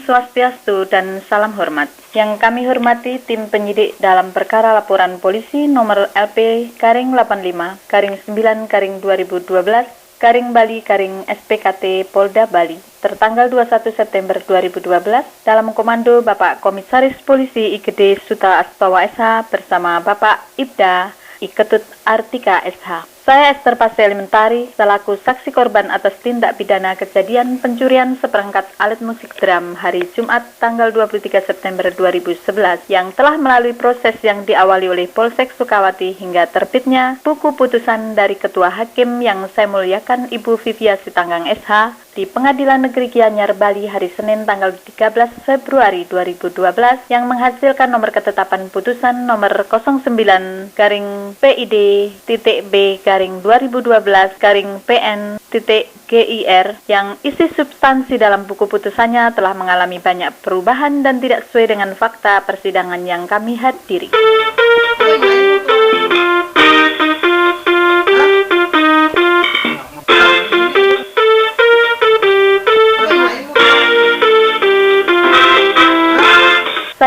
Swastiastu dan salam hormat. Yang kami hormati tim penyidik dalam perkara laporan polisi nomor LP-85-9-2012 Bali SPKT Polda Bali tertanggal 21 September 2012 dalam komando Bapak Komisaris Polisi IGD Suta Astawa SH bersama Bapak Ibda Iketut Artika SH. Saya Esther Pastel Mentari, selaku saksi korban atas tindak pidana kejadian pencurian seperangkat alat musik drum hari Jumat tanggal 23 September 2011 yang telah melalui proses yang diawali oleh Polsek Sukawati hingga terbitnya buku putusan dari Ketua Hakim yang saya muliakan Ibu Vivia Sitanggang SH di Pengadilan Negeri Gianyar Bali hari Senin tanggal 13 Februari 2012 yang menghasilkan nomor ketetapan putusan nomor 09-PID-B-2012-PN-GIR yang isi substansi dalam buku putusannya telah mengalami banyak perubahan dan tidak sesuai dengan fakta persidangan yang kami hadiri.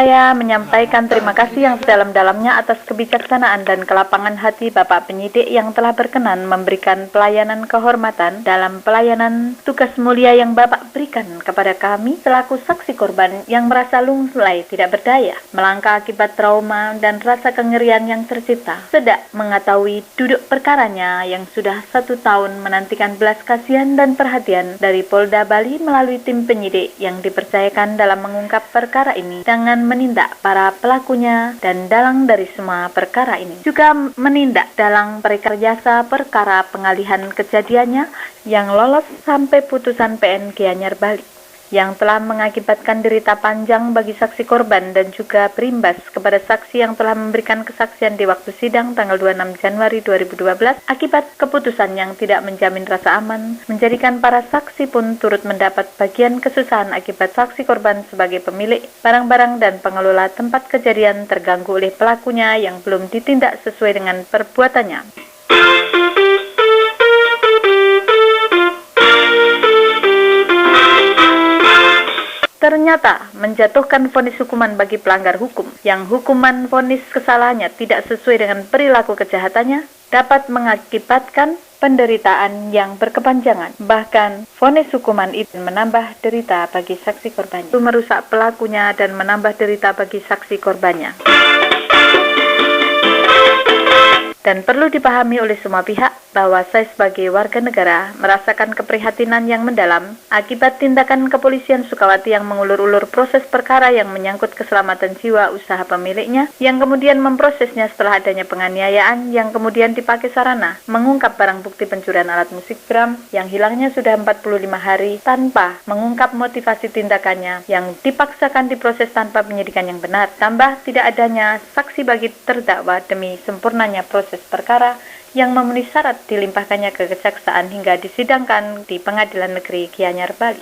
Saya menyampaikan terima kasih yang sedalam-dalamnya atas kebijaksanaan dan kelapangan hati Bapak penyidik yang telah berkenan memberikan pelayanan kehormatan dalam pelayanan tugas mulia yang Bapak berikan kepada kami selaku saksi korban yang merasa lunglai tidak berdaya, melangkah akibat trauma dan rasa kengerian yang tercipta. Sedak mengetahui duduk perkaranya yang sudah 1 tahun menantikan belas kasihan dan perhatian dari Polda Bali melalui tim penyidik yang dipercayakan dalam mengungkap perkara ini dengan menindak para pelakunya dan dalang dari semua perkara ini. Juga menindak dalang perkara perkara pengalihan kejadiannya yang lolos sampai putusan PN Gianyar Bali yang telah mengakibatkan derita panjang bagi saksi korban dan juga berimbas kepada saksi yang telah memberikan kesaksian di waktu sidang tanggal 26 Januari 2012 akibat keputusan yang tidak menjamin rasa aman, menjadikan para saksi pun turut mendapat bagian kesusahan akibat saksi korban sebagai pemilik barang-barang dan pengelola tempat kejadian terganggu oleh pelakunya yang belum ditindak sesuai dengan perbuatannya. Ternyata menjatuhkan vonis hukuman bagi pelanggar hukum yang hukuman vonis kesalahannya tidak sesuai dengan perilaku kejahatannya dapat mengakibatkan penderitaan yang berkepanjangan. Bahkan vonis hukuman itu menambah derita bagi saksi korbannya, itu merusak pelakunya dan menambah derita bagi saksi korbannya. Dan perlu dipahami oleh semua pihak bahwa saya sebagai warga negara merasakan keprihatinan yang mendalam akibat tindakan kepolisian Sukawati yang mengulur-ulur proses perkara yang menyangkut keselamatan jiwa usaha pemiliknya yang kemudian memprosesnya setelah adanya penganiayaan yang kemudian dipakai sarana mengungkap barang bukti pencurian alat musik drum yang hilangnya sudah 45 hari tanpa mengungkap motivasi tindakannya yang dipaksakan diproses tanpa penyidikan yang benar, tambah tidak adanya saksi bagi terdakwa demi sempurnanya proses perkara yang memenuhi syarat dilimpahkannya ke kejaksaan hingga disidangkan di Pengadilan Negeri Gianyar Bali.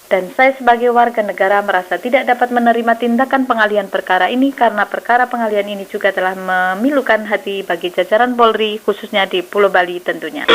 Dan saya sebagai warga negara merasa tidak dapat menerima tindakan pengalihan perkara ini karena perkara pengalihan ini juga telah memilukan hati bagi jajaran Polri khususnya di Pulau Bali tentunya.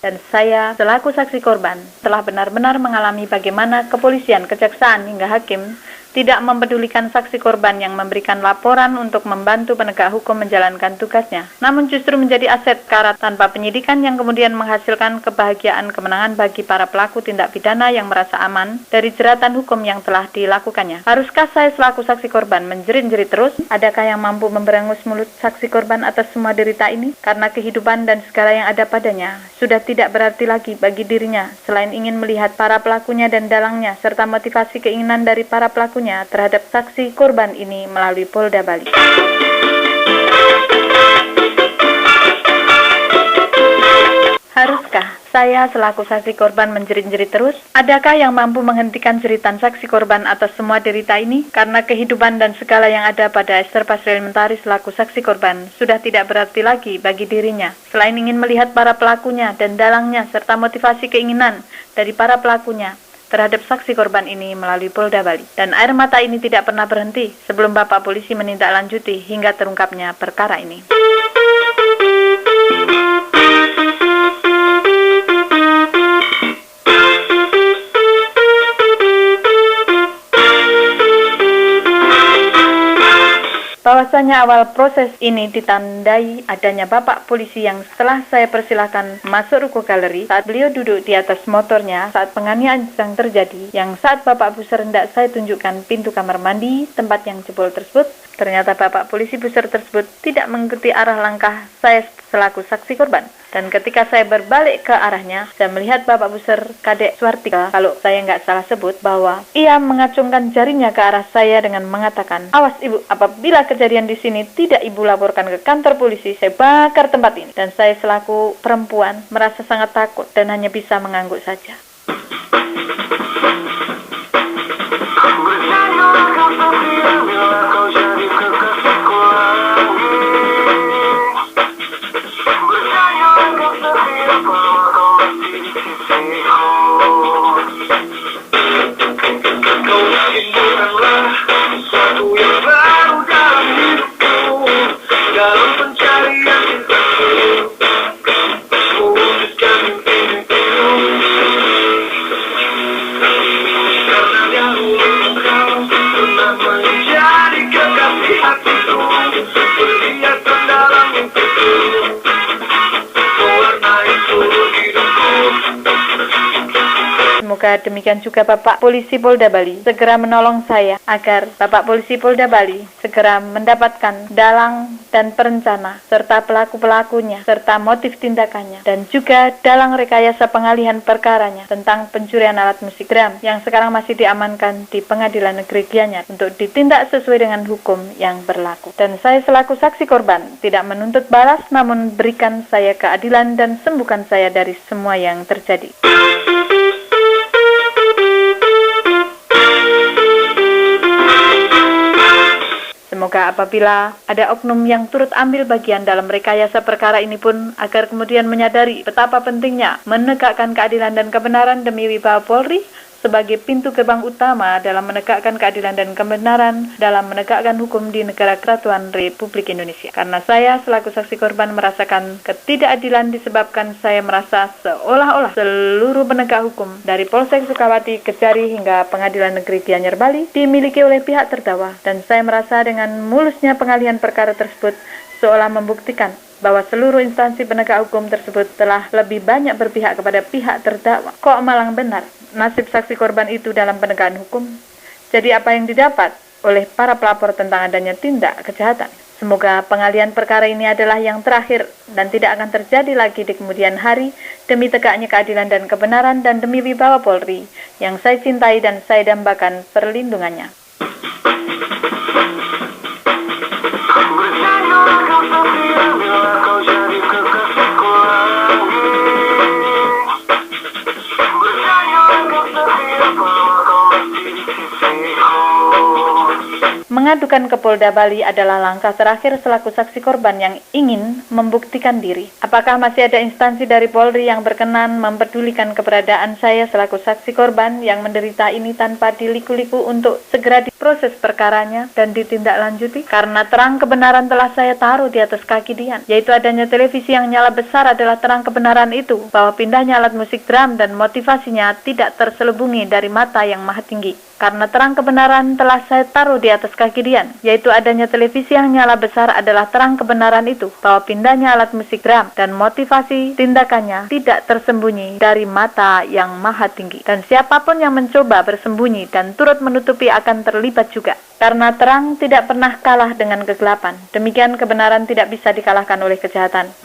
Dan saya selaku saksi korban telah benar-benar mengalami bagaimana kepolisian, kejaksaan hingga hakim tidak mempedulikan saksi korban yang memberikan laporan untuk membantu penegak hukum menjalankan tugasnya, namun justru menjadi aset perkara tanpa penyidikan yang kemudian menghasilkan kebahagiaan kemenangan bagi para pelaku tindak pidana yang merasa aman dari jeratan hukum yang telah dilakukannya. Haruskah saya selaku saksi korban menjerit-jerit terus? Adakah yang mampu memberangus mulut saksi korban atas semua derita ini? Karena kehidupan dan segala yang ada padanya sudah tidak berarti lagi bagi dirinya selain ingin melihat para pelakunya dan dalangnya serta motivasi keinginan dari para pelakunya terhadap saksi korban ini melalui Polda Bali. Haruskah saya selaku saksi korban menjerit-jerit terus? Adakah yang mampu menghentikan jeritan saksi korban atas semua derita ini? Karena kehidupan dan segala yang ada pada Esther Pastel Mentari selaku saksi korban sudah tidak berarti lagi bagi dirinya selain ingin melihat para pelakunya dan dalangnya serta motivasi keinginan dari para pelakunya terhadap saksi korban ini melalui Polda Bali. Dan air mata ini tidak pernah berhenti sebelum Bapak Polisi menindaklanjuti hingga terungkapnya perkara ini. Bahwasanya awal proses ini ditandai adanya bapak polisi yang setelah saya persilahkan masuk ruko galeri, saat beliau duduk di atas motornya saat penganiayaan sedang terjadi, yang saat bapak Buser hendak saya tunjukkan pintu kamar mandi tempat yang jebol tersebut, ternyata bapak polisi Buser tersebut tidak mengikuti arah langkah saya selaku saksi korban. Dan ketika saya berbalik ke arahnya, saya melihat Bapak Buser Kadek Suartika, kalau saya nggak salah sebut, bahwa ia mengacungkan jarinya ke arah saya dengan mengatakan, "Awas ibu, apabila kejadian di sini tidak ibu laporkan ke kantor polisi, saya bakar tempat ini." Dan saya selaku perempuan merasa sangat takut dan hanya bisa mengangguk saja. Semoga demikian juga Bapak Polisi Polda Bali segera menolong saya agar Bapak Polisi Polda Bali segera mendapatkan dalang dan perencana serta pelaku-pelakunya serta motif tindakannya, dan juga dalang rekayasa pengalihan perkaranya tentang pencurian alat musik drum yang sekarang masih diamankan di Pengadilan Negeri Gianyar untuk ditindak sesuai dengan hukum yang berlaku. Dan saya selaku saksi korban tidak menuntut balas, namun berikan saya keadilan dan sembuhkan saya dari semua yang terjadi. Semoga apabila ada oknum yang turut ambil bagian dalam rekayasa perkara ini pun agar kemudian menyadari betapa pentingnya menegakkan keadilan dan kebenaran demi wibawa Polri sebagai pintu gerbang utama dalam menegakkan keadilan dan kebenaran dalam menegakkan hukum di negara kesatuan Republik Indonesia. Karena saya selaku saksi korban merasakan ketidakadilan disebabkan saya merasa seolah-olah seluruh penegak hukum dari Polsek Sukawati, Kejari hingga Pengadilan Negeri Gianyar Bali dimiliki oleh pihak terdakwa, dan saya merasa dengan mulusnya pengalihan perkara tersebut seolah membuktikan bahwa seluruh instansi penegak hukum tersebut telah lebih banyak berpihak kepada pihak terdakwa. Kok malang benar nasib saksi korban itu dalam penegakan hukum? Jadi apa yang didapat oleh para pelapor tentang adanya tindak kejahatan? Semoga pengalihan perkara ini adalah yang terakhir dan tidak akan terjadi lagi di kemudian hari demi tegaknya keadilan dan kebenaran dan demi wibawa Polri yang saya cintai dan saya dambakan perlindungannya. Mengadukan ke Polda Bali adalah langkah terakhir selaku saksi korban yang ingin membuktikan diri. Apakah masih ada instansi dari Polri yang berkenan mempedulikan keberadaan saya selaku saksi korban yang menderita ini tanpa diliku-liku untuk segera diproses perkaranya dan ditindaklanjuti? Karena terang kebenaran telah saya taruh di atas kaki Dian, yaitu adanya televisi yang nyala besar adalah terang kebenaran itu, bahwa pindahnya alat musik drum dan motivasinya tidak terselubungi dari mata yang maha tinggi. Karena terang kebenaran telah saya taruh di atas kaki Dian, yaitu adanya televisi yang nyala besar adalah terang kebenaran itu, bahwa pindahnya alat musik drum dan motivasi tindakannya tidak tersembunyi dari mata yang maha tinggi. Dan siapapun yang mencoba bersembunyi dan turut menutupi akan terlibat juga. Karena terang tidak pernah kalah dengan kegelapan, demikian kebenaran tidak bisa dikalahkan oleh kejahatan.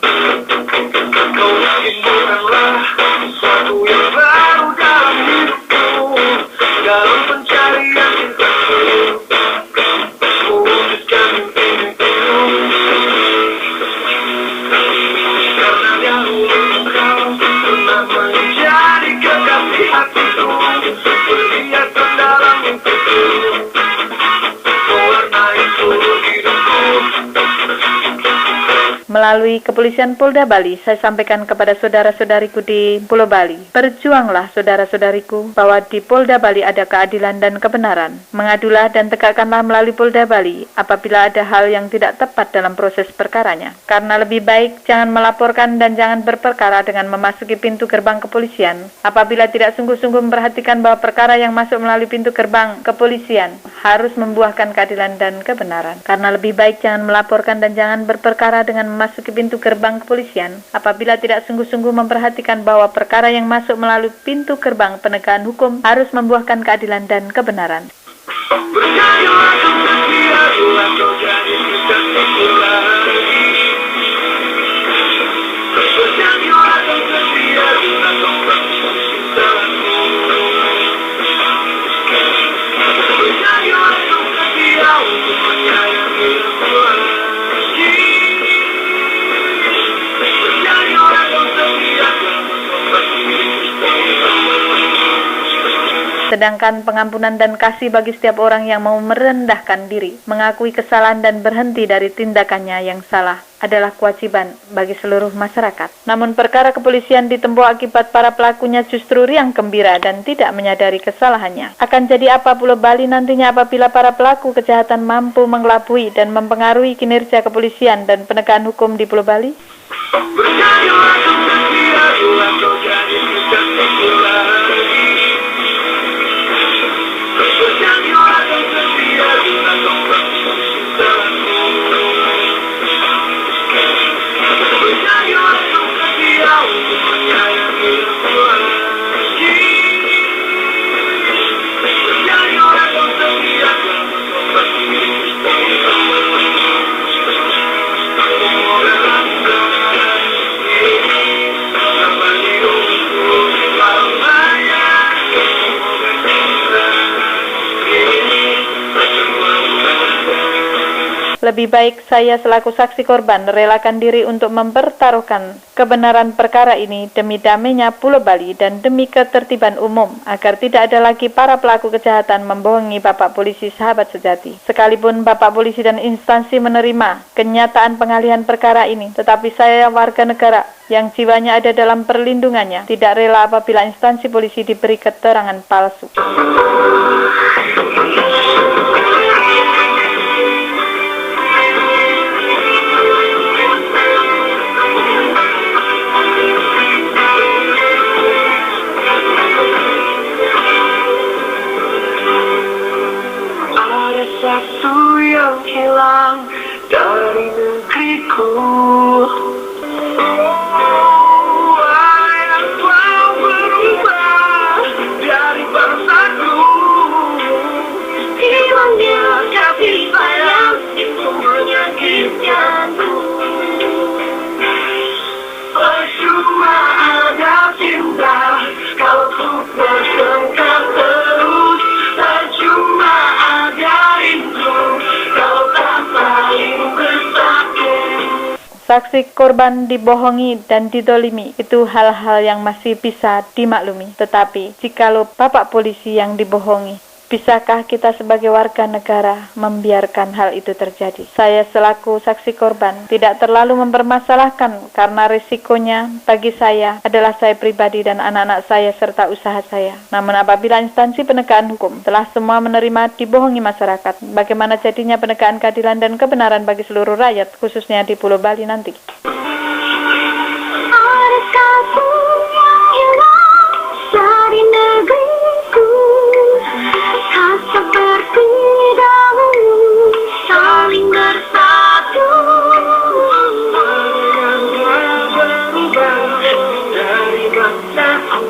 Melalui Kepolisian Polda Bali, saya sampaikan kepada saudara-saudariku di Pulau Bali. Berjuanglah saudara-saudariku bahwa di Polda Bali ada keadilan dan kebenaran. Mengadulah dan tegakkanlah melalui Polda Bali apabila ada hal yang tidak tepat dalam proses perkaranya. Karena lebih baik jangan melaporkan dan jangan berperkara dengan memasuki pintu gerbang kepolisian apabila tidak sungguh-sungguh memperhatikan bahwa perkara yang masuk melalui pintu gerbang kepolisian harus membuahkan keadilan dan kebenaran. Karena lebih baik jangan melaporkan dan jangan berperkara dengan memasuki pintu gerbang kepolisian apabila tidak sungguh-sungguh memperhatikan bahwa perkara yang masuk melalui pintu gerbang penegakan hukum harus membuahkan keadilan dan kebenaran. Sedangkan pengampunan dan kasih bagi setiap orang yang mau merendahkan diri, mengakui kesalahan dan berhenti dari tindakannya yang salah adalah kewajiban bagi seluruh masyarakat. Namun perkara kepolisian ditempuh akibat para pelakunya justru riang gembira dan tidak menyadari kesalahannya. Akan jadi apa Pulau Bali nantinya apabila para pelaku kejahatan mampu mengelabui dan mempengaruhi kinerja kepolisian dan penegakan hukum di Pulau Bali? Lebih baik saya selaku saksi korban relakan diri untuk mempertaruhkan kebenaran perkara ini demi damainya Pulau Bali dan demi ketertiban umum agar tidak ada lagi para pelaku kejahatan membohongi Bapak Polisi sahabat sejati. Sekalipun Bapak Polisi dan instansi menerima kenyataan pengalihan perkara ini, tetapi saya warga negara yang jiwanya ada dalam perlindungannya tidak rela apabila instansi polisi diberi keterangan palsu. Satu yang hilang dari negeriku, yang telah berubah dari bangsaku. Hilangnya kasih sayang itu menyakitkanku. Percuma ada cinta kalau ku bertengkar terus. Percuma ada rindu kalau tak saling bersatu. Saksi korban dibohongi dan didolimi itu hal-hal yang masih bisa dimaklumi. Tetapi jikalau Bapak Polisi yang dibohongi, bisakah kita sebagai warga negara membiarkan hal itu terjadi? Saya selaku saksi korban tidak terlalu mempermasalahkan karena risikonya bagi saya adalah saya pribadi dan anak-anak saya serta usaha saya. Namun apabila instansi penegakan hukum telah semua menerima dibohongi masyarakat, bagaimana jadinya penegakan keadilan dan kebenaran bagi seluruh rakyat khususnya di Pulau Bali nanti? Dari negeriku tak seperti dahulu saling bersatu. Berubah dari bangsaku,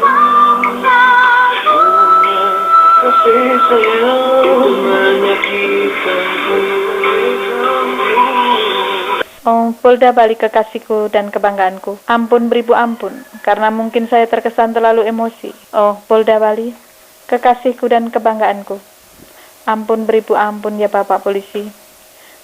kasih sayang itu menyakitkanku. Oh, Polda Bali kekasihku dan kebanggaanku. Ampun beribu ampun, karena mungkin saya terkesan terlalu emosi. Oh, Polda Bali, kekasihku dan kebanggaanku. Ampun beribu ampun ya Bapak Polisi,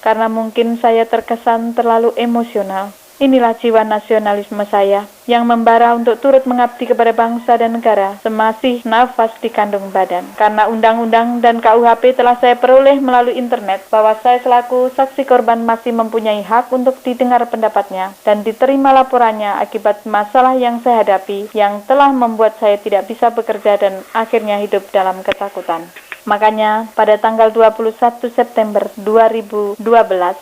karena mungkin saya terkesan terlalu emosional. Inilah jiwa nasionalisme saya yang membara untuk turut mengabdi kepada bangsa dan negara semasih nafas di kandung badan. Karena undang-undang dan KUHP telah saya peroleh melalui internet bahwa saya selaku saksi korban masih mempunyai hak untuk didengar pendapatnya dan diterima laporannya akibat masalah yang saya hadapi yang telah membuat saya tidak bisa bekerja dan akhirnya hidup dalam ketakutan. Makanya pada tanggal 21 September 2012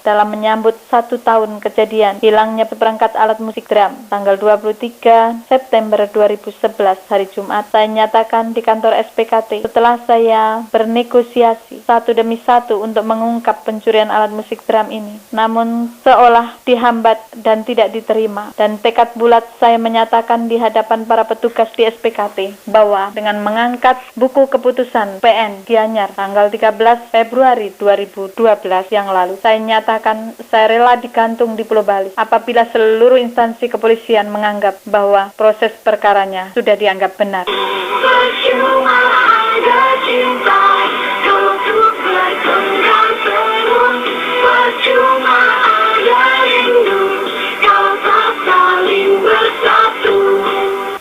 dalam menyambut 1 tahun kejadian hilangnya seperangkat alat musik drum, tanggal 23 September 2011 hari Jumat, saya nyatakan di kantor SPKT setelah saya bernegosiasi satu demi satu untuk mengungkap pencurian alat musik drum ini, namun seolah dihambat dan tidak diterima, dan tekad bulat saya menyatakan di hadapan para petugas di SPKT bahwa dengan mengangkat buku keputusan PN Gianyar tanggal 13 Februari 2012 yang lalu, saya nyatakan saya rela digantung di Pulau Bali apabila seluruh instansi kepolisian menganggap bahwa proses perkaranya sudah dianggap benar. Percuma ada cinta, kalau untuk bertengkar terus. Percuma ada rindu, kalau tak saling bersatu.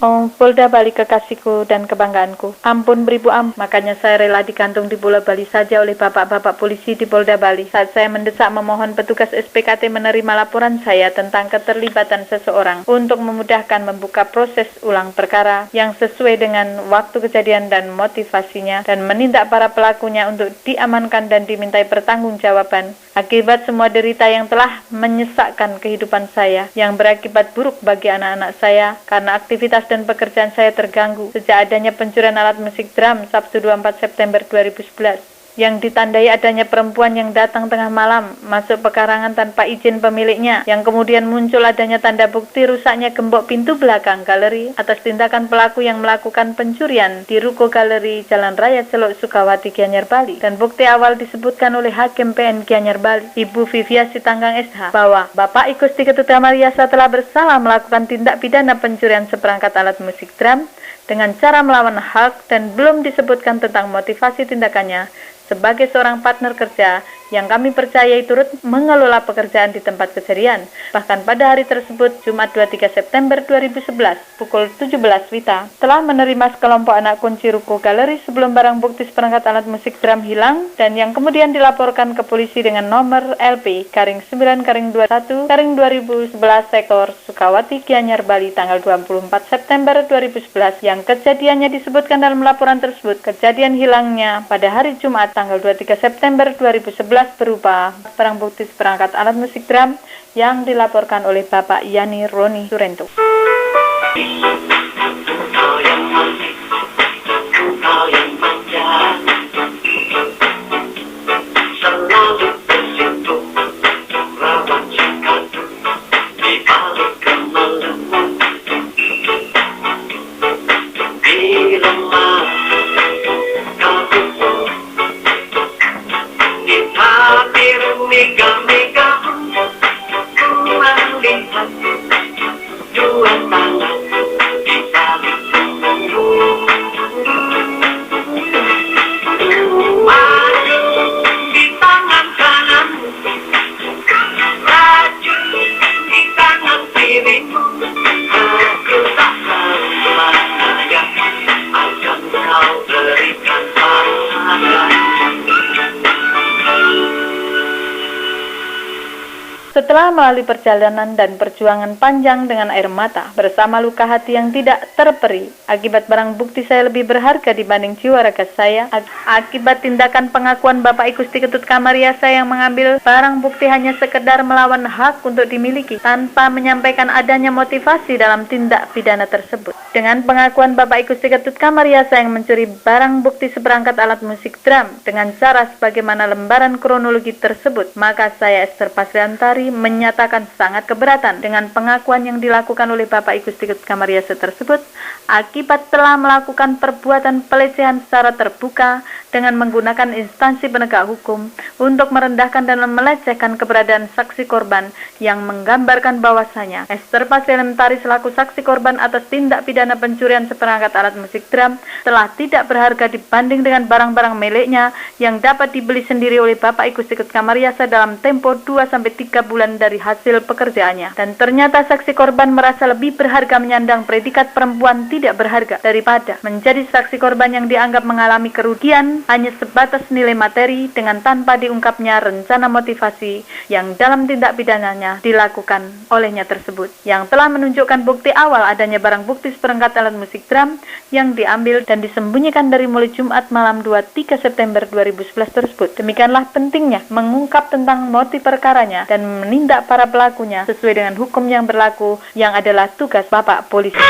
Oh, Polda Bali kekasihku dan kebanggaanku. Ampun beribu ampun. Makanya saya rela digantung di Pulau Bali saja oleh bapak-bapak polisi di Polda Bali. Saat saya mendesak memohon petugas SPKT menerima laporan saya tentang keterlibatan seseorang untuk memudahkan membuka proses ulang perkara yang sesuai dengan waktu kejadian dan motivasinya, dan menindak para pelakunya untuk diamankan dan dimintai pertanggungjawaban akibat semua derita yang telah menyesakkan kehidupan saya, yang berakibat buruk bagi anak-anak saya karena aktivitas dan pekerjaan saya terganggu sejak adanya pencurian alat musik drum Sabtu 24 September 2011 yang ditandai adanya perempuan yang datang tengah malam masuk pekarangan tanpa izin pemiliknya, yang kemudian muncul adanya tanda bukti rusaknya gembok pintu belakang galeri atas tindakan pelaku yang melakukan pencurian di ruko galeri Jalan Raya Celuk Sukawati Gianyar Bali, dan bukti awal disebutkan oleh Hakim PN Gianyar Bali Ibu Vivia Sitanggang SH bahwa Bapak Igusti Ketut Kamariasa telah bersalah melakukan tindak pidana pencurian seperangkat alat musik drum dengan cara melawan hak, dan belum disebutkan tentang motivasi tindakannya sebagai seorang partner kerja yang kami percayai turut mengelola pekerjaan di tempat kejadian. Bahkan pada hari tersebut, Jumat 23 September 2011, pukul 17 WITA, telah menerima sekelompok anak kunci ruko galeri sebelum barang bukti seperangkat alat musik drum hilang, dan yang kemudian dilaporkan ke polisi dengan nomor LP-9-21-2011 sektor Sukawati Gianyar Bali tanggal 24 September 2011, yang kejadiannya disebutkan dalam laporan tersebut. Kejadian hilangnya pada hari Jumat tanggal 23 September 2011 berupa barang bukti seperangkat alat musik drum yang dilaporkan oleh Bapak Yani Roni Surento. Setelah melalui perjalanan dan perjuangan panjang dengan air mata, bersama luka hati yang tidak terperi, akibat barang bukti saya lebih berharga dibanding jiwa raga saya, akibat tindakan pengakuan Bapak Igusti Ketut Kamariasa yang mengambil barang bukti hanya sekedar melawan hak untuk dimiliki, tanpa menyampaikan adanya motivasi dalam tindak pidana tersebut. Dengan pengakuan Bapak Igusti Ketut Kamariasa yang mencuri barang bukti seperangkat alat musik drum dengan cara sebagaimana lembaran kronologi tersebut, maka saya Esther Pasriantari menyatakan sangat keberatan dengan pengakuan yang dilakukan oleh Bapak Igusti Ketut Kamariasa tersebut, akibat telah melakukan perbuatan pelecehan secara terbuka dengan menggunakan instansi penegak hukum untuk merendahkan dan melecehkan keberadaan saksi korban yang menggambarkan bahwasanya Esther Pasilementari selaku saksi korban atas tindak pidana pencurian seperangkat alat musik drum telah tidak berharga dibanding dengan barang-barang miliknya yang dapat dibeli sendiri oleh Bapak Ibu Sikut Kamariasa dalam tempo 2-3 bulan dari hasil pekerjaannya. Dan ternyata saksi korban merasa lebih berharga menyandang predikat perempuan tidak berharga daripada menjadi saksi korban yang dianggap mengalami kerugian hanya sebatas nilai materi dengan tanpa diungkapnya rencana motivasi yang dalam tindak pidananya dilakukan olehnya tersebut, yang telah menunjukkan bukti awal adanya barang bukti seperangkat alat musik drum yang diambil dan disembunyikan dari mulai Jumat malam 23 September 2011 tersebut. Demikianlah pentingnya mengungkap tentang motif perkaranya dan menindak para pelakunya sesuai dengan hukum yang berlaku yang adalah tugas Bapak Polisi.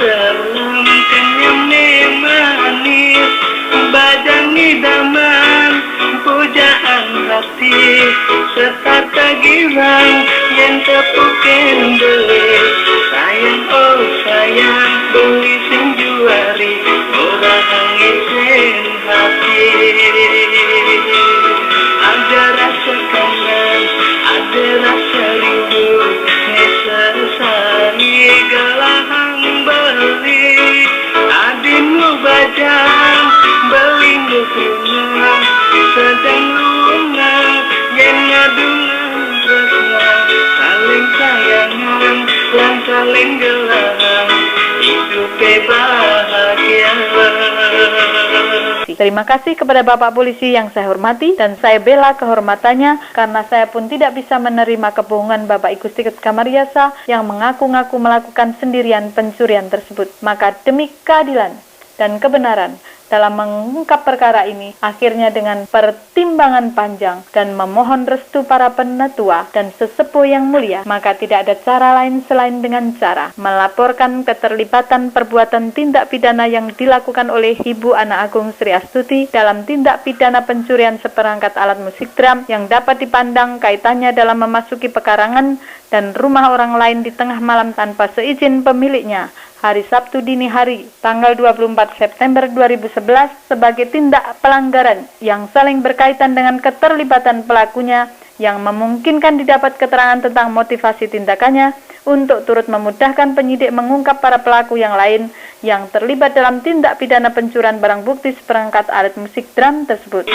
Selam kenyang manis, badan idaman, pujaan hati, serta girang yang tepukin beli. Sayang oh sayang, beli sing juari, orang ngisen hati. Ada rasa kangen, ada rasa rindu, nesesari gelahang beli. Adinmu bajang, beli bunga, sedang lunga, yang ngadungan resna, saling sayangan, lan saling gelahang, hidup bahagia. Terima kasih kepada Bapak Polisi yang saya hormati dan saya bela kehormatannya karena saya pun tidak bisa menerima kebohongan Bapak Ibu Sikut Kamariasa yang mengaku-ngaku melakukan sendirian pencurian tersebut. Maka demi keadilan dan kebenaran dalam mengungkap perkara ini, akhirnya dengan pertimbangan panjang dan memohon restu para penatua dan sesepuh yang mulia, maka tidak ada cara lain selain dengan cara melaporkan keterlibatan perbuatan tindak pidana yang dilakukan oleh Ibu Anak Agung Sri Astuti dalam tindak pidana pencurian seperangkat alat musik drum yang dapat dipandang kaitannya dalam memasuki pekarangan dan rumah orang lain di tengah malam tanpa seizin pemiliknya hari Sabtu dini hari, tanggal 24 September 2011 sebagai tindak pelanggaran yang saling berkaitan dengan keterlibatan pelakunya yang memungkinkan didapat keterangan tentang motivasi tindakannya untuk turut memudahkan penyidik mengungkap para pelaku yang lain yang terlibat dalam tindak pidana pencurian barang bukti seperangkat alat musik drum tersebut.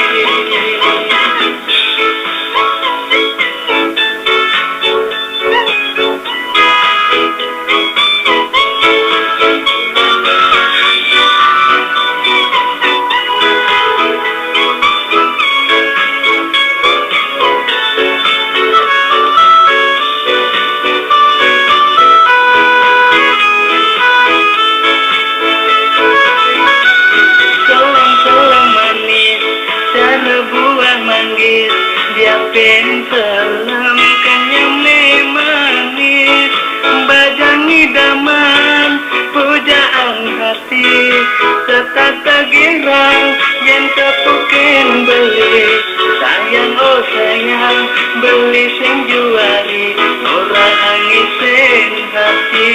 Selam kenyang manis, badan idaman, pujaan hati, serta girang yang tepukin beli. Sayang oh sayang, beli sing juari, orang ngisen hati.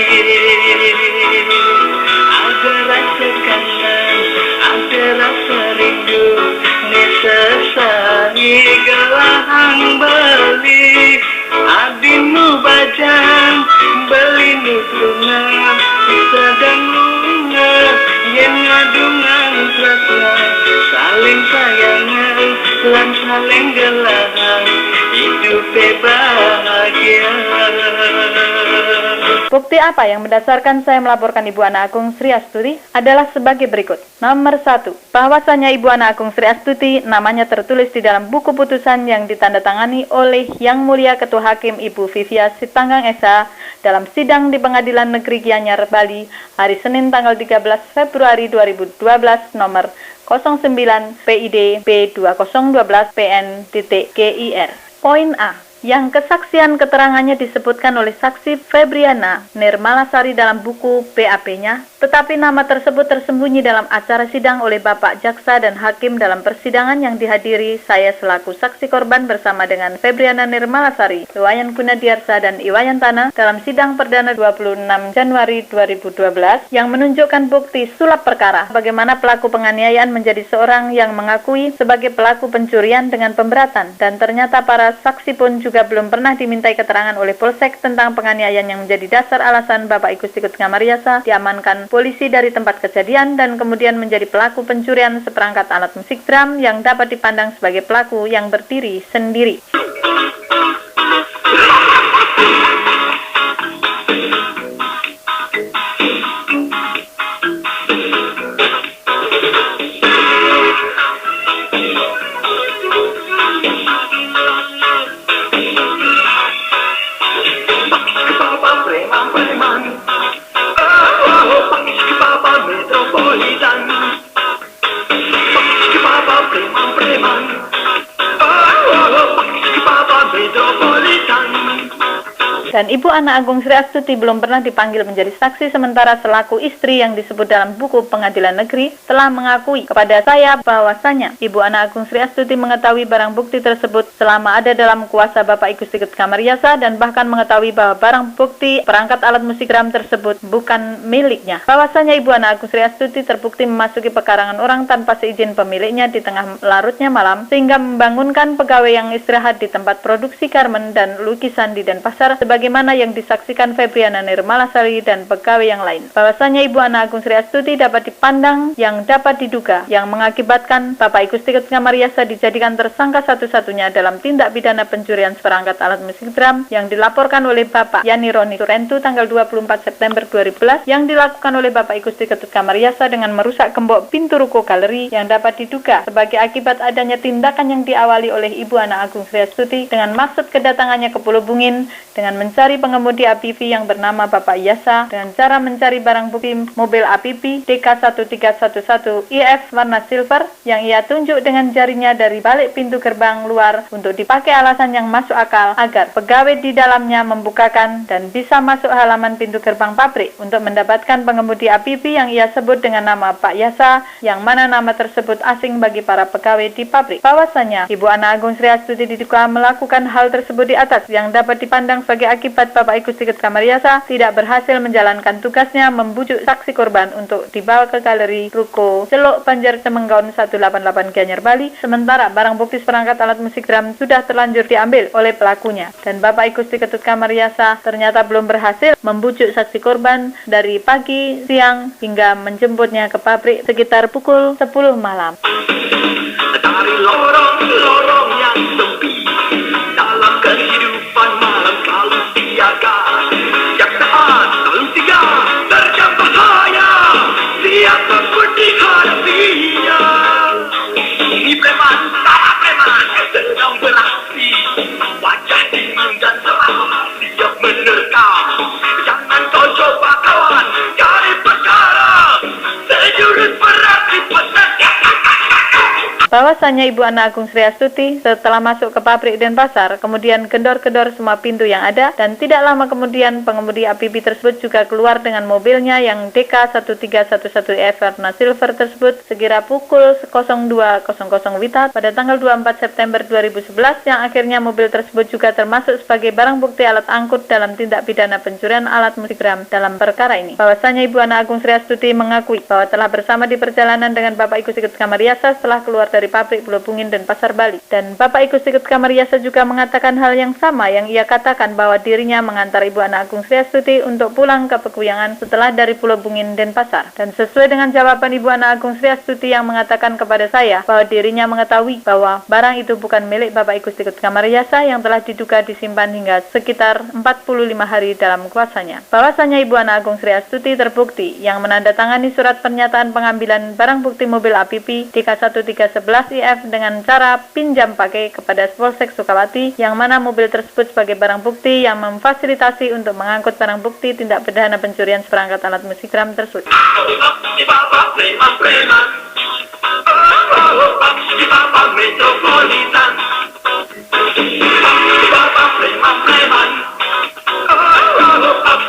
Ada rasa kangen, ada rasa rindu, nesesari gelahang beli. Adinmu bajang, beli nutruna, sedang lunga, yang ngadungan tresna, saling sayangan, lan saling gelahang, hidup bahagia. Bukti apa yang mendasarkan saya melaporkan Ibu Ana Agung Sri Astuti adalah sebagai berikut. Nomor 1, bahwasanya Ibu Ana Agung Sri Astuti namanya tertulis di dalam buku putusan yang ditandatangani oleh Yang Mulia Ketua Hakim Ibu Vivia Sitanggang SH dalam sidang di Pengadilan Negeri Gianyar, Bali, hari Senin tanggal 13 Februari 2012 nomor 09 PID B2012 PN.GIR. Poin A. Yang kesaksian keterangannya disebutkan oleh saksi Febriana Nirmalasari dalam buku BAP-nya, tetapi nama tersebut tersembunyi dalam acara sidang oleh Bapak Jaksa dan Hakim dalam persidangan yang dihadiri saya selaku saksi korban bersama dengan Febriana Nirmalasari, Iwayan Gunadiarsa dan Iwayan Tanah dalam sidang perdana 26 Januari 2012 yang menunjukkan bukti sulap perkara bagaimana pelaku penganiayaan menjadi seorang yang mengakui sebagai pelaku pencurian dengan pemberatan, dan ternyata para saksi pun juga belum pernah dimintai keterangan oleh Polsek tentang penganiayaan yang menjadi dasar alasan Bapak Ikus Tikut Kamariasa diamankan polisi dari tempat kejadian dan kemudian menjadi pelaku pencurian seperangkat alat musik drum yang dapat dipandang sebagai pelaku yang berdiri sendiri. Dan Ibu Ana Agung Sri Astuti belum pernah dipanggil menjadi saksi, sementara selaku istri yang disebut dalam buku Pengadilan Negeri telah mengakui kepada saya bahwasanya Ibu Ana Agung Sri Astuti mengetahui barang bukti tersebut selama ada dalam kuasa Bapak Ikus Tikut Kamariasa dan bahkan mengetahui bahwa barang bukti perangkat alat musik drum tersebut bukan miliknya. Bahwasanya Ibu Ana Agung Sri Astuti terbukti memasuki pekarangan orang tanpa seizin pemiliknya di tengah larutnya malam sehingga membangunkan pegawai yang istirahat di tempat produksi garmen dan lukisan di Denpasar sebagaimana yang disaksikan Febriana Nirmalasari dan pegawai yang lain. Bahwasanya Ibu Ana Agung Sri Astuti dapat dipandang yang dapat diduga yang mengakibatkan Bapak Ikus Tikut Kamariasa dijadikan tersangka satu-satunya dalam tindak pidana pencurian seperangkat alat musik drum yang dilaporkan oleh Bapak Yani Roni Turentu tanggal 24 September 2011 yang dilakukan oleh Bapak Ikus Tikut Kamariasa dengan merusak gembok pintu ruko galeri yang dapat diduga sebagai akibat adanya tindakan yang diawali oleh Ibu Ana Agung Sri Astuti dengan maksud kedatangannya ke Pulau Bungin dengan mencari pengemudi APV yang bernama Bapak Yasa dengan cara mencari barang bukti mobil APV DK1311 IF warna silver yang ia tunjuk dengan jarinya dari balik pintu gerbang luar untuk dipakai alasan yang masuk akal agar pegawai di dalamnya membukakan dan bisa masuk halaman pintu gerbang pabrik untuk mendapatkan pengemudi APV yang ia sebut dengan nama Pak Yasa yang mana nama tersebut asing bagi para pegawai di pabrik. Bahwasanya Ibu Ana Agung Sri Astuti diduga melakukan hal tersebut di atas yang dapat dipandang sebagai akibat Bapak Ikus Tikut Kamariasa tidak berhasil menjalankan tugasnya membujuk saksi korban untuk dibawa ke galeri Ruko Celok Banjar Cemenggaon 188 Gianyar, Bali, sementara barang bukti seperangkat alat musik drum sudah terlanjur diambil oleh pelakunya dan Bapak Ikus Tikut Kamariasa ternyata belum berhasil membujuk saksi korban dari pagi, siang hingga menjemputnya ke pabrik sekitar pukul 10 malam. Dari lorong-lorong yang sepi dalam kehidupan malam selalu siaga, jaksaan selalu sigap terjam bahaya, siap takut dihadapinya. Ini preman, tak preman, sedang beraksi, wajah dingin dan seram, siap menerkam. Jangan kau coba kawan, cari perkara, sejurus beraksi pesan. Bahwasanya Ibu Ana Agung Sri Astuti setelah masuk ke pabrik Denpasar kemudian kendor-kendor semua pintu yang ada dan tidak lama kemudian pengemudi APV tersebut juga keluar dengan mobilnya yang DK1311EF warna silver tersebut sekira pukul 02.00 WITA pada tanggal 24 September 2011 yang akhirnya mobil tersebut juga termasuk sebagai barang bukti alat angkut dalam tindak pidana pencurian alat musik drum dalam perkara ini. Bahwasanya Ibu Ana Agung Sri Astuti mengakui bahwa telah bersama di perjalanan dengan Bapak Ikus Tikut Kamariasa setelah keluar dari pabrik pabrik Pulau Bungin dan Pasar Bali. Dan Bapak Ikus Tikut Kamariasa juga mengatakan hal yang sama yang ia katakan bahwa dirinya mengantar Ibu Ana Agung Sri Astuti untuk pulang ke Pekuyangan setelah dari Pulau Bungin dan Pasar. Dan sesuai dengan jawaban Ibu Ana Agung Sri Astuti yang mengatakan kepada saya bahwa dirinya mengetahui bahwa barang itu bukan milik Bapak Ikus Tikut Kamariasa yang telah diduga disimpan hingga sekitar 45 hari dalam kuasanya. Bahwasanya Ibu Ana Agung Sri Astuti terbukti yang menandatangani surat pernyataan pengambilan barang bukti mobil APP DK1311IF dengan cara pinjam pakai kepada Polsek Sukawati, yang mana mobil tersebut sebagai barang bukti yang memfasilitasi untuk mengangkut barang bukti tindak pidana pencurian seperangkat alat musik drum tersebut. Di Bapak preman-preman, di Bapak metropolitan, di Bapak preman-preman,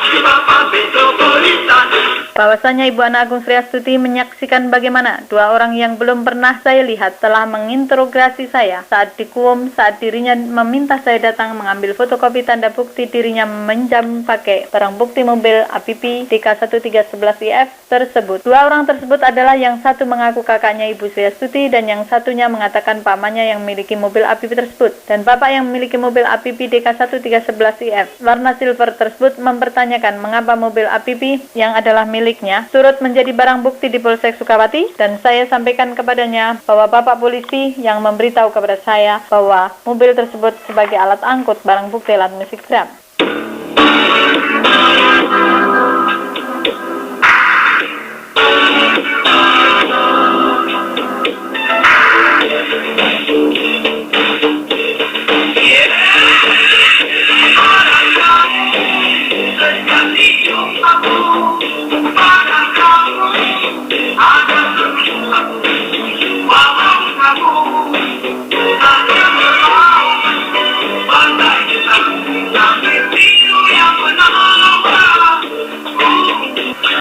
di Bapak metropolitan. Bahwasanya Ibu Ana Agung Sri Astuti menyaksikan bagaimana dua orang yang belum pernah saya lihat telah menginterogasi saya saat dikuum saat dirinya meminta saya datang mengambil fotokopi tanda bukti dirinya meminjam pakai barang bukti mobil APP DK1311IF tersebut. Dua orang tersebut adalah yang satu mengaku kakaknya Ibu Sri Astuti dan yang satunya mengatakan pamannya yang memiliki mobil APP tersebut. Dan bapak yang memiliki mobil APP DK1311IF warna silver tersebut mempertanyakan mengapa mobil APP yang adalah miliknya turut menjadi barang bukti di Polsek Sukawati, dan saya sampaikan kepadanya bahwa bapak polisi yang memberitahu kepada saya bahwa mobil tersebut sebagai alat angkut barang bukti alat musik drum.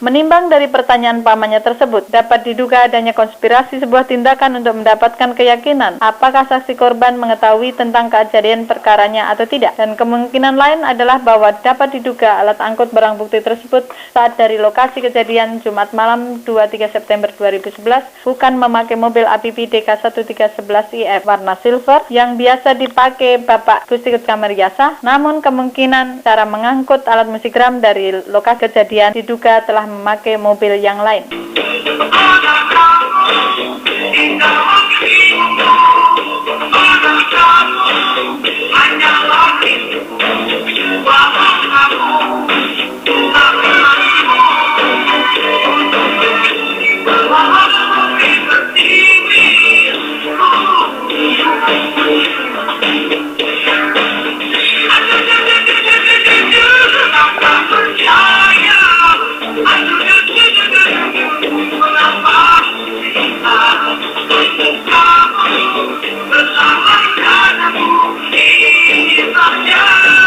Menimbang dari pertanyaan pamannya tersebut, dapat diduga adanya konspirasi sebuah tindakan untuk mendapatkan keyakinan apakah saksi korban mengetahui tentang kejadian perkaranya atau tidak. Dan kemungkinan lain adalah bahwa dapat diduga alat angkut barang bukti tersebut saat dari lokasi kejadian Jumat malam 23 September 2011 bukan memakai mobil APP DK1311IF warna silver yang biasa dipakai Bapak Ikus Tikut Kamariasa, namun kemungkinan cara mengangkut alat musik drum dari lokasi kejadian diduga telah memakai mobil yang lain.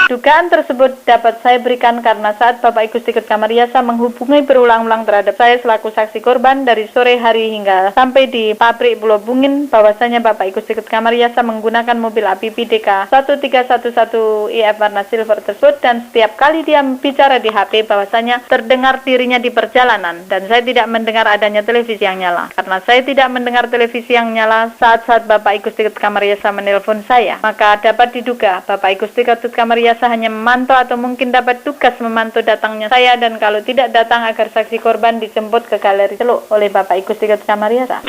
Dugaan tersebut dapat saya berikan karena saat Bapak Ikus Tikut Kamariasa menghubungi berulang-ulang terhadap saya selaku saksi korban dari sore hari hingga sampai di pabrik Pulau Bungin, bahwasanya Bapak Ikus Tikut Kamariasa menggunakan mobil APP DK1311IF warna silver tersebut, dan setiap kali dia bicara di HP bahwasanya terdengar dirinya di perjalanan, dan saya tidak mendengar adanya televisi yang nyala. Karena saya tidak mendengar televisi yang nyala saat-saat Bapak Ikus Tikut Kamariasa menelpon saya, maka dapat diduga Bapak Ikus Tikut Kamariasa hanya memantau atau mungkin dapat tugas memantau datangnya saya, dan kalau tidak datang agar saksi korban dijemput ke Galeri Celuk oleh Bapak Ikus Tikut Kamariasa.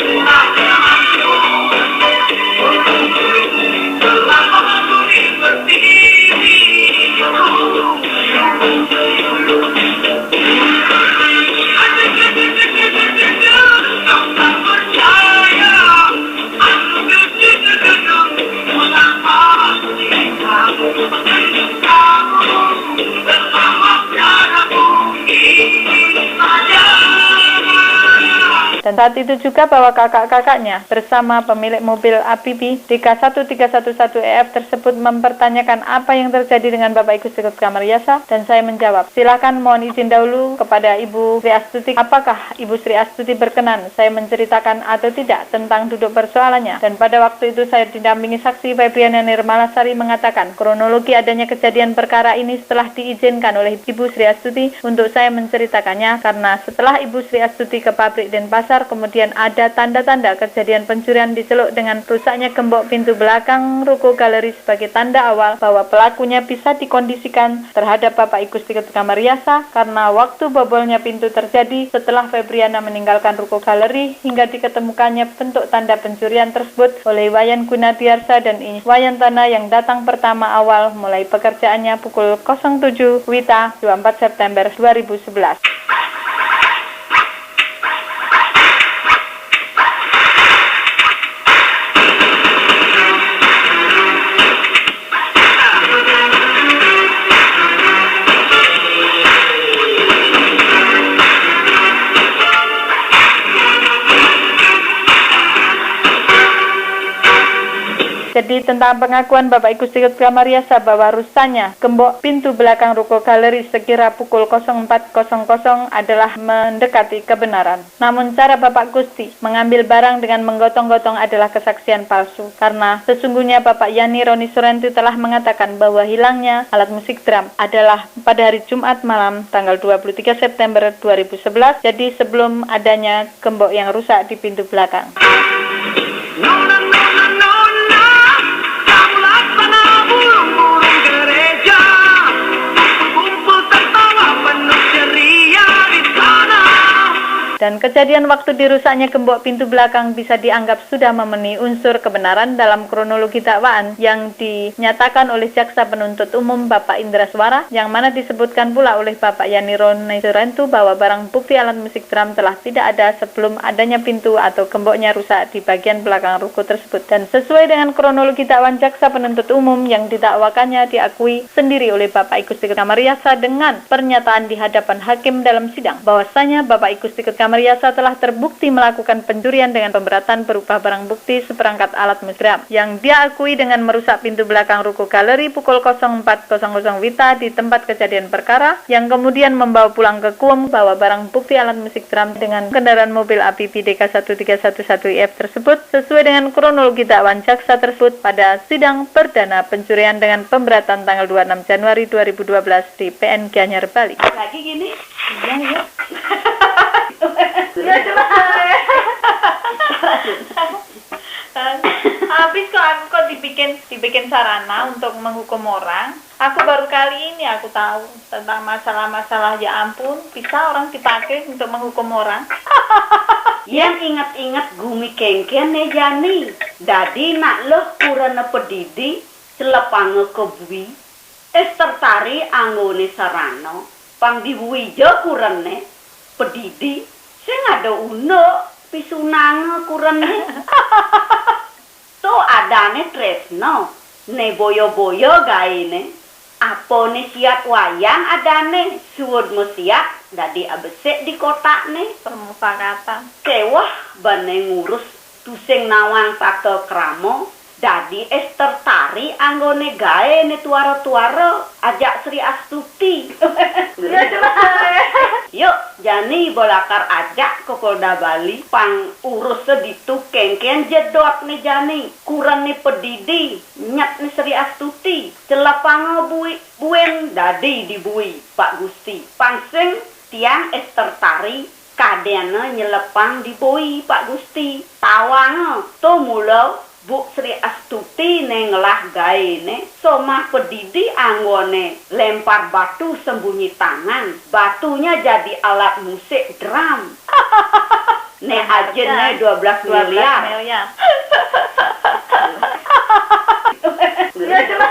Dan saat itu juga bahwa kakak-kakaknya bersama pemilik mobil APP DK1311EF tersebut mempertanyakan apa yang terjadi dengan Bapak Ikus Tikut Kamariasa, dan saya menjawab, silakan mohon izin dahulu kepada Ibu Sri Astuti, apakah Ibu Sri Astuti berkenan saya menceritakan atau tidak tentang duduk persoalannya. Dan pada waktu itu saya didampingi saksi Febriana Nirmalasari mengatakan kronologi adanya kejadian perkara ini setelah diizinkan oleh Ibu Sri Astuti untuk saya menceritakannya, karena setelah Ibu Sri Astuti ke pabrik Denpasar keluar. Kemudian ada tanda-tanda kejadian pencurian di Celuk dengan rusaknya gembok pintu belakang ruko galeri sebagai tanda awal bahwa pelakunya bisa dikondisikan terhadap Bapak Igusti Ketua Mariasa karena waktu bobolnya pintu terjadi setelah Febriana meninggalkan ruko galeri hingga diketemukannya bentuk tanda pencurian tersebut oleh Wayan Gunadiarsa dan Wayan Tana yang datang pertama awal mulai pekerjaannya pukul 07 WITA 24 September 2011. Jadi tentang pengakuan Bapak Igusti Ketua Mariasa bahwa rusaknya gembok pintu belakang ruko galeri sekira pukul 04.00 adalah mendekati kebenaran. Namun cara Bapak Gusti mengambil barang dengan menggotong-gotong adalah kesaksian palsu. Karena sesungguhnya Bapak Yani Roni Surentu telah mengatakan bahwa hilangnya alat musik drum adalah pada hari Jumat malam tanggal 23 September 2011. Jadi sebelum adanya gembok yang rusak di pintu belakang. No, no, no, no, no, no. Kamu laksana burung-burung gereja, kumpul tertawa penuh ceria di sana. Dan kejadian waktu dirusaknya gembok pintu belakang bisa dianggap sudah memenuhi unsur kebenaran dalam kronologi dakwaan yang dinyatakan oleh Jaksa Penuntut Umum Bapak Indra Swara, yang mana disebutkan pula oleh Bapak Yani Roni Surentu bahwa barang bukti alat musik drum telah tidak ada sebelum adanya pintu atau gemboknya rusak di bagian belakang ruko tersebut. Dan sesuai dengan kronologi dakwaan Jaksa Penuntut Umum yang didakwakannya diakui sendiri oleh Bapak Igusti Ketua Mariasa dengan pernyataan di hadapan hakim dalam sidang bahwasanya Bapak Igusti Ketua Mariasa telah terbukti melakukan pencurian dengan pemberatan berupa barang bukti seperangkat alat musik drum yang dia akui dengan merusak pintu belakang ruko galeri pukul 04.00 WITA di tempat kejadian perkara, yang kemudian membawa pulang ke KUM bahwa barang bukti alat musik drum dengan kendaraan mobil APP DK1311IF tersebut sesuai dengan kronologi dakwaan jaksa tersebut pada sidang perdana pencurian dengan pemberatan tanggal 26 Januari 2012 di PN Gianyar, Bali. Lagi gini? Iya. Ya coba. Habis kok dibikin sarana untuk menghukum orang. Aku baru kali ini aku tahu tentang masalah-masalah, ya ampun, bisa orang dipakai untuk menghukum orang. Yang ingat-ingat gumi kengken nih Jani. Dadi nak loh kurana pedidi celepang kebui. Tertari anggone sarana. Pang dibui jo kurane pedidi. Sing ada uno pisunang kurane. To adane tresno. Ne boyo-boyo gaine. Apa ne siat wayang adane. Suwud musiat. Dadi abesek di kotak ne. Permufakatan. Sewah bane ngurus tusing nawang takel kramo. Dadi tertari anggone gae ne tuara-tuara ajak Sri Astuti. Yuk Jani bolakar ajak ke Polda Bali pang urus seditu kengken jedot nih Jani kurang nih pedidi nyat nih Sri Astuti celapang buen dadi dibui Pak Gusti pangsing tiang tertari kadena nyelepang dibui Pak Gusti tawang to mulo Bu Sri Astuti nenglah gaene somah pedidi anggone lempar batu sembunyi tangan batunya jadi alat musik drum. Ne aja ne 12 miliar. Ya coba.